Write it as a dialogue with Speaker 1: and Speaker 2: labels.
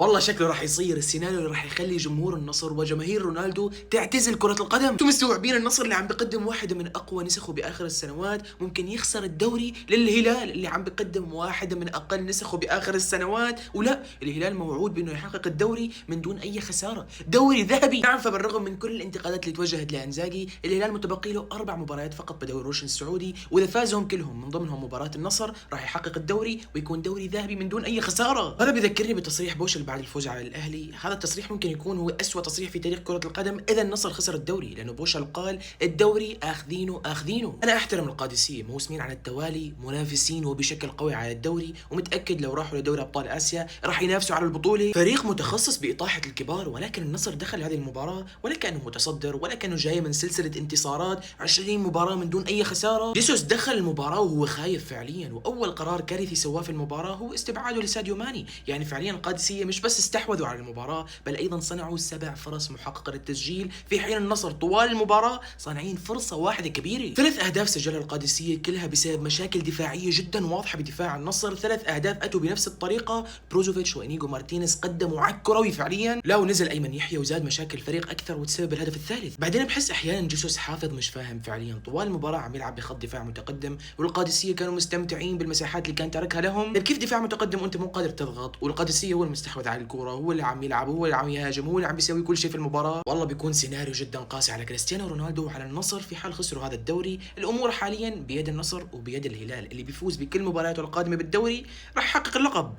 Speaker 1: والله شكله راح يصير السيناريو اللي راح يخلي جمهور النصر وجماهير رونالدو تعتزل كرة القدم. انتم مستوعبين النصر اللي عم بيقدم واحدة من اقوى نسخه باخر السنوات ممكن يخسر الدوري للهلال اللي عم بيقدم واحدة من اقل نسخه باخر السنوات؟ ولا الهلال موعود بانه يحقق الدوري من دون اي خسارة، دوري ذهبي. نعم، فبالرغم من كل الانتقادات اللي توجهت لانزاجي، الهلال متبقي له 4 مباريات فقط بدوري روشن السعودي، واذا فازهم كلهم من ضمنهم مباراة النصر راح يحقق الدوري ويكون دوري ذهبي من دون اي خسارة. هذا بذكرني بتصريح بوشل بعد الفوز على الاهلي. هذا التصريح ممكن يكون هو اسوأ تصريح في تاريخ كرة القدم اذا النصر خسر الدوري، لانه بوشل قال الدوري اخذينه اخذينه. انا احترم القادسية، موسمين على التوالي منافسين وبشكل قوي على الدوري، ومتاكد لو راحوا لدوري ابطال اسيا راح ينافسوا على البطولة. فريق متخصص باطاحة الكبار، ولكن النصر دخل هذه المباراة ولا كانه متصدر ولا كانه جاي من سلسلة انتصارات 20 مباراة من دون اي خسارة. جيسوس دخل المباراة وهو خايف فعليا، واول قرار كارثي سواه في المباراة هو استبعاده لساديو ماني. يعني فعليا القادسية مش بس استحوذوا على المباراة، بل ايضا صنعوا 7 فرص محققة للتسجيل، في حين النصر طوال المباراة صانعين فرصة واحدة كبيرة. 3 اهداف سجلها القادسية كلها بسبب مشاكل دفاعية جدا واضحة بدفاع النصر. 3 اهداف اتوا بنفس الطريقة، بروزوفيتش وانيجو مارتينيز قدموا عك كروي فعليا، لا ونزل ايمن يحيى وزاد مشاكل الفريق اكثر وتسبب الهدف الثالث. بعدين بحس احيانا جيسوس حافظ مش فاهم فعليا، طوال المباراة عم يلعب بخط دفاع متقدم والقادسية كانوا مستمتعين بالمساحات اللي كان تركها لهم. طيب كيف دفاع متقدم وانت مو قادر تضغط، والقادسية هو المستحوذ على الكرة، هو اللي عم يلعب، هو اللي عم يهاجم، هو اللي عم بيسوي كل شيء في المباراة؟ والله بيكون سيناريو جدا قاسي على كريستيانو رونالدو وعلى النصر في حال خسروا هذا الدوري. الامور حاليا بيد النصر وبيد الهلال، اللي بيفوز بكل مبارياته القادمة بالدوري راح يحقق اللقب.